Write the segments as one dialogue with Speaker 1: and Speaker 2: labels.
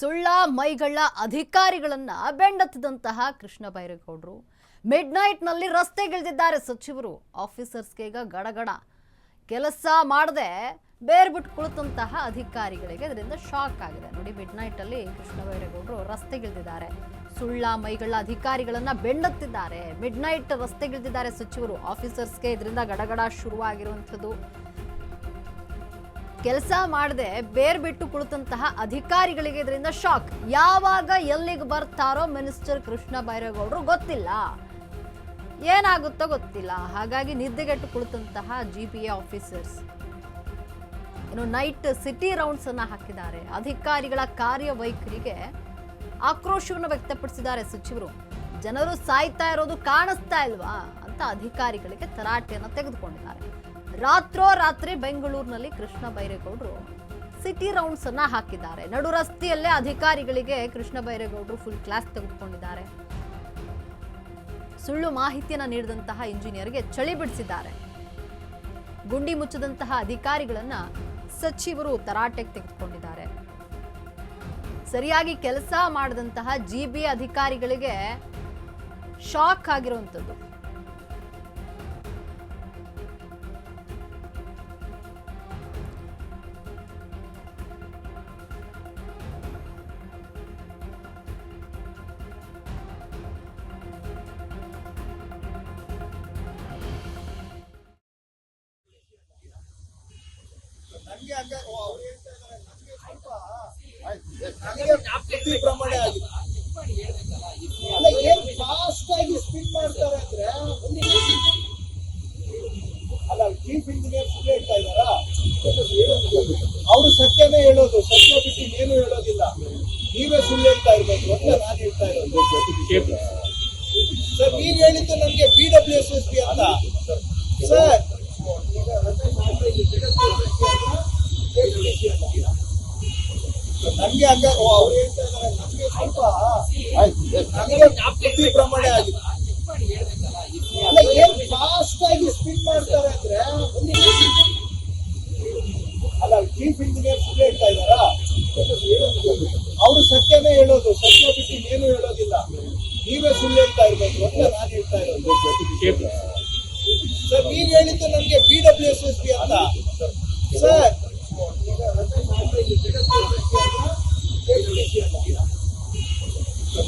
Speaker 1: ಸುಳ್ಳ ಮೈಗಳ್ಳ ಅಧಿಕಾರಿಗಳನ್ನ ಬೆಂಡತ್ತಿದಂತಹ Krishna ಬೈರೇಗೌಡರು mid night ನಲ್ಲಿ ರಸ್ತೆಗಿಳಿದಿದ್ದಾರೆ ಸಚಿವರು. ಆಫೀಸರ್ಸ್ಗೆ ಈಗ ಗಡಗಡ ಕೆಲಸ ಮಾಡದೆ ಬೇರ್ಬಿಟ್ಟು ಕುಳಿತಂತಹ ಅಧಿಕಾರಿಗಳಿಗೆ ಇದರಿಂದ ಶಾಕ್ ಆಗಿದೆ. ನೋಡಿ, ಮಿಡ್ ನೈಟ್ ಅಲ್ಲಿ ಕೃಷ್ಣ ಬೈರೇಗೌಡರು ರಸ್ತೆಗಿಳಿದಿದ್ದಾರೆ. ಸುಳ್ಳ ಮೈಗಳ್ಳ ಅಧಿಕಾರಿಗಳನ್ನ ಬೆಂಡತ್ತಿದ್ದಾರೆ. ಮಿಡ್ ನೈಟ್ ರಸ್ತೆಗಿಳಿದಿದ್ದಾರೆ ಸಚಿವರು. ಆಫೀಸರ್ಸ್ಗೆ ಇದರಿಂದ ಗಡಗಡ ಶುರುವಾಗಿರುವಂಥದ್ದು. ಕೆಲಸ ಮಾಡದೆ ಬೇರ್ಬಿಟ್ಟು ಕುಳಿತಂತಹ ಅಧಿಕಾರಿಗಳಿಗೆ ಇದರಿಂದ ಶಾಕ್. ಯಾವಾಗ ಎಲ್ಲಿಗೆ ಬರ್ತಾರೋ ಮಿನಿಸ್ಟರ್ ಕೃಷ್ಣ ಬೈರೇಗೌಡರು ಗೊತ್ತಿಲ್ಲ, ಏನಾಗುತ್ತೋ ಗೊತ್ತಿಲ್ಲ. ಹಾಗಾಗಿ ನಿದ್ದೆಗೆಟ್ಟು ಕುಳಿತಂತಹ GPA ಆಫೀಸರ್ಸ್ ಇನ್ನು ನೈಟ್ ಸಿಟಿ ರೌಂಡ್ಸ್ ಅನ್ನ ಹಾಕಿದ್ದಾರೆ. ಅಧಿಕಾರಿಗಳ ಕಾರ್ಯವೈಖರಿಗೆ ಆಕ್ರೋಶವನ್ನು ವ್ಯಕ್ತಪಡಿಸಿದ್ದಾರೆ ಸಚಿವರು. ಜನರು ಸಾಯ್ತಾ ಇರೋದು ಕಾಣಿಸ್ತಾ ಇಲ್ವಾ ಅಂತ ಅಧಿಕಾರಿಗಳಿಗೆ ತರಾಟೆಯನ್ನು ತೆಗೆದುಕೊಂಡಿದ್ದಾರೆ. ರಾತ್ರೋರಾತ್ರಿ ಬೆಂಗಳೂರಿನಲ್ಲಿ ಕೃಷ್ಣ ಬೈರೇಗೌಡರು ಸಿಟಿ ರೌಂಡ್ಸ್ ಅನ್ನ ಹಾಕಿದ್ದಾರೆ. ನಡು ರಸ್ತೆಯಲ್ಲೇ ಅಧಿಕಾರಿಗಳಿಗೆ ಕೃಷ್ಣ ಬೈರೇಗೌಡರು ಫುಲ್ ಕ್ಲಾಸ್ ತೆಗೆದುಕೊಂಡಿದ್ದಾರೆ. ಸುಳ್ಳು ಮಾಹಿತಿಯನ್ನು ನೀಡಿದಂತಹ ಇಂಜಿನಿಯರ್ಗೆ ಚಳಿ ಬಿಡಿಸಿದ್ದಾರೆ. ಗುಂಡಿ ಮುಚ್ಚದಂತಹ ಅಧಿಕಾರಿಗಳನ್ನ ಸಚಿವರು ತರಾಟೆಗೆ ತೆಗೆದುಕೊಂಡಿದ್ದಾರೆ. ಸರಿಯಾಗಿ ಕೆಲಸ ಮಾಡದಂತಹ GBA ಅಧಿಕಾರಿಗಳಿಗೆ ಶಾಕ್ ಆಗಿರುವಂಥದ್ದು.
Speaker 2: ಪ್ರಮಾಣ ಆಗಿದೆ. ಏನ್ ಫಾಸ್ಟ್ ಆಗಿ ಸ್ಪೀಡ್ ಮಾಡ್ತಾರೆ ಅಂದ್ರೆ ಅಲ್ಲ, ಚೀಫ್ ಇಂಜಿನಿಯರ್ ಸುಳ್ಳು ಹೇಳ್ತಾ ಇದಾರ. ಅವರು ಸತ್ಯನೇ ಹೇಳೋದು, ಸತ್ಯ ಬಿಟ್ಟು ಏನು ಹೇಳೋದಿಲ್ಲ. ನೀವೇ ಸುಳ್ಳು ಹೇಳ್ತಾ ಇರ್ಬೇಕು ಅಂತ ನಾನು ಹೇಳ್ತಾ ಇರೋದು. ಸರ್, ನೀವ್ ಹೇಳಿದ್ದು ನನ್ಗೆ BWSSB ಅಂತ. ಸರ್, ನನ್ಗೆ ಹಂಗ ಅವ್ರು ಹೇಳ್ತಾ ಇದಾರೆ, ನಮ್ಗೆ ಸ್ವಲ್ಪ ಪ್ರಮಾಣ ಆಗಿದೆ. ಏನ್ ಫಾಸ್ಟ್ ಆಗಿ ಸ್ಪೀಡ್ ಮಾಡ್ತಾರೆ ಅಂದ್ರೆ ಅಲ್ಲ, ಚೀಫ್ ಇಂಜಿನಿಯರ್ ಸುಳ್ಳು ಹೇಳ್ತಾ ಇದಾರ. ಅವರು ಸತ್ಯನೇ ಹೇಳೋದು, ಸತ್ಯ ಬಿಟ್ಟು ಏನು ಹೇಳೋದಿಲ್ಲ. ನೀವೇ ಸುಳ್ಳು ಹೇಳ್ತಾ ಇರ್ಬೇಕು ಅಂತ ನಾನು ಹೇಳ್ತಾ ಇರೋದು. ಸರ್, ನೀವ್ ಹೇಳಿದ್ದು ನನ್ಗೆ BWSSB ಅಂತ. ಸರ್,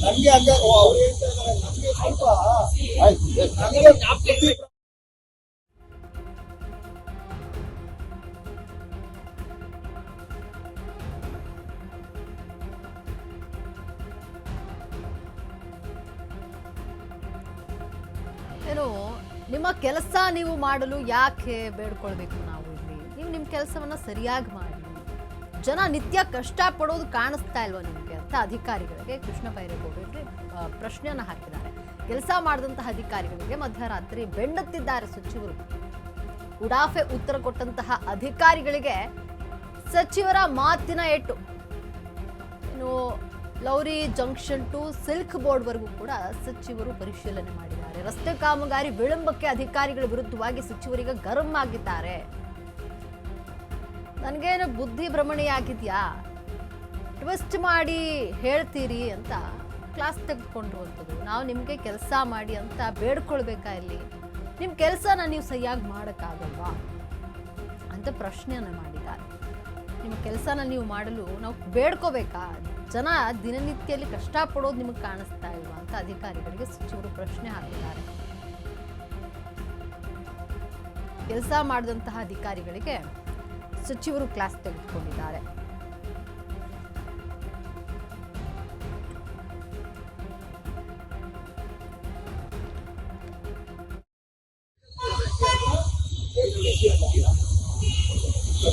Speaker 2: ನನ್ಗೆ ಹಂಗ ಅವ್ರು ಹೇಳ್ತಾ ಇದಾರೆ, ನಮ್ಗೆ ಸ್ವಲ್ಪ
Speaker 1: ಏನು ನಿಮ್ಮ ಕೆಲಸ ನೀವು ಮಾಡಲು ಯಾಕೆ ಬೇಡ್ಕೊಳ್ಬೇಕು? ನಾವು ಇಲ್ಲಿ ನೀವು ನಿಮ್ಮ ಕೆಲಸವನ್ನ ಸರಿಯಾಗಿ ಮಾಡಿ. ಜನ ನಿತ್ಯ ಕಷ್ಟ ಪಡೋದು ಕಾಣಿಸ್ತಾ ಇಲ್ವಾ ನಿಮಗೆ ಅಂತ ಅಧಿಕಾರಿಗಳಿಗೆ ಕೃಷ್ಣ ಬೈರೇಗೌಡರಿಗೆ ಪ್ರಶ್ನೆಯನ್ನು ಹಾಕಿದ್ದಾರೆ. ಕೆಲಸ ಮಾಡಿದಂತಹ ಅಧಿಕಾರಿಗಳಿಗೆ ಮಧ್ಯರಾತ್ರಿ ಬೆಂಡತ್ತಿದ್ದಾರೆ ಸಚಿವರು. ಉಡಾಫೆ ಉತ್ತರ ಕೊಟ್ಟಂತಹ ಅಧಿಕಾರಿಗಳಿಗೆ ಸಚಿವರ ಮಾತಿನ ಏಟು. ಇನ್ನು Lowry junction to Silk Board ವರೆಗೂ ಕೂಡ ಸಚಿವರು ಪರಿಶೀಲನೆ ಮಾಡಿದ್ದಾರೆ. ರಸ್ತೆ ಕಾಮಗಾರಿ ವಿಳಂಬಕ್ಕೆ ಅಧಿಕಾರಿಗಳ ವಿರುದ್ಧವಾಗಿ ಸಚಿವರಿಗೆ ಗರಂ ಆಗಿದ್ದಾರೆ. ನನಗೇನು ಬುದ್ಧಿ ಭ್ರಮಣೆಯಾಗಿದ್ಯಾ, ಟ್ವಿಸ್ಟ್ ಮಾಡಿ ಹೇಳ್ತೀರಿ ಅಂತ ಕ್ಲಾಸ್ ತೆಗೆದುಕೊಂಡಿರುವಂಥದ್ದು. ನಾವು ನಿಮಗೆ ಕೆಲಸ ಮಾಡಿ ಅಂತ ಬೇಡ್ಕೊಳ್ಬೇಕಾ? ಇಲ್ಲಿ ನಿಮ್ಮ ಕೆಲಸನ ನೀವು ಸರಿಯಾಗಿ ಮಾಡೋಕ್ಕಾಗಲ್ವಾ ಅಂತ ಪ್ರಶ್ನೆಯನ್ನು ಮಾಡಿದ್ದಾರೆ. ನಿಮ್ಮ ಕೆಲಸನ ನೀವು ಮಾಡಲು ನಾವು ಬೇಡ್ಕೋಬೇಕಾ? ಜನ ದಿನನಿತ್ಯದಲ್ಲಿ ಕಷ್ಟಪಡೋದು ನಿಮಗೆ ಕಾಣಿಸ್ತಾ ಇಲ್ವಾ ಅಂತ ಅಧಿಕಾರಿಗಳಿಗೆ ಸಚಿವರು ಪ್ರಶ್ನೆ ಹಾಕಿದ್ದಾರೆ. ಕೆಲಸ ಮಾಡಿದಂತಹ ಅಧಿಕಾರಿಗಳಿಗೆ ಸಚಿವರು ಕ್ಲಾಸ್ ತೆಗೆದುಕೊಂಡಿದ್ದಾರೆ.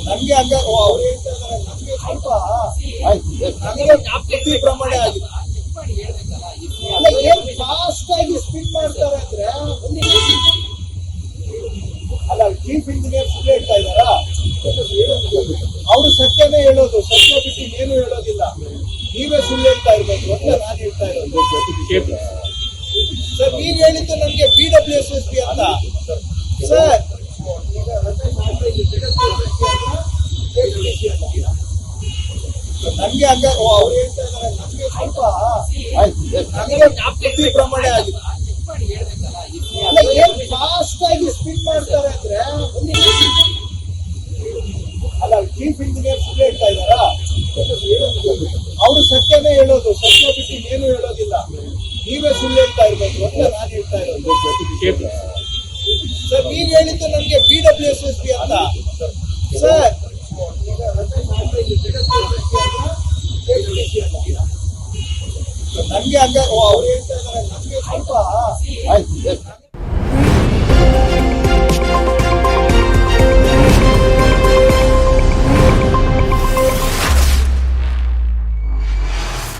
Speaker 2: ನನ್ಗೆ ಹಂಗ ಅವ್ರು ಹೇಳ್ತಾ ಇದಾರೆ, ನಮ್ಗೆ ಸ್ವಲ್ಪ ಪ್ರಮಾಣ ಆಗಿದೆ. ಏನ್ ಫಾಸ್ಟ್ ಆಗಿ ಸ್ಪೀಡ್ ಮಾಡ್ತಾರೆ ಅಂದ್ರೆ ಅಲ್ಲ, ಚೀಫ್ ಇಂಜಿನಿಯರ್ ಸುಳ್ಳು ಹೇಳ್ತಾ ಇದಾರ. ಅವರು ಸತ್ಯನೇ ಹೇಳೋದು, ಸತ್ಯ ಬಿಟ್ಟು ಏನು ಹೇಳೋದಿಲ್ಲ. ನೀವೇ ಸುಳ್ಳು ಹೇಳ್ತಾ ಇರ್ಬೇಕು ಅಂತ ನಾನು ಹೇಳ್ತಾ ಇರೋದು. ಸರ್, ನೀವ್ ಹೇಳಿದ್ದು ನನ್ಗೆ BWSSB ಅಂತ. ಸರ್, ನನ್ಗೆ ಹಂಗ ಅವ್ರು ಹೇಳ್ತಾ ಇದಾರೆ, ನನಗೆ ಬುದ್ಧಿ ಭ್ರಮಣೆ ಆಗಿದೆ. ಅಲ್ಲ, ಏನ್ ಫಾಸ್ಟ್ ಆಗಿ ಸ್ಪೀಡ್ ಮಾಡ್ತಾರೆ ಅಂದ್ರೆ, ಅಲ್ಲ ಚೀಫ್ ಇಂಜಿನಿಯರ್ ಸುಳ್ಳು ಹೇಳ್ತಾ ಇದ್ದಾರಾ? ಅವರು ಸತ್ಯನೇ ಹೇಳೋದು, ಸತ್ಯ ಬಿಟ್ಟು ಇನ್ನೇನು ಹೇಳೋದಿಲ್ಲ. ನೀವೇ ಸುಳ್ಳು ಹೇಳ್ತಾ ಇರ್ಬೇಕು ಅಂತ ನಾನು ಹೇಳ್ತಾ ಇರೋದು. ಸರ್, ನೀವ್ ಹೇಳಿದ್ದು ನನಗೆ BWSSB ಅಂತ. ಸರ್, ನನ್ಗೆ ಹಂಗ ಅವ್ರು ಹೇಳ್ತಾ ಇದಾರೆ.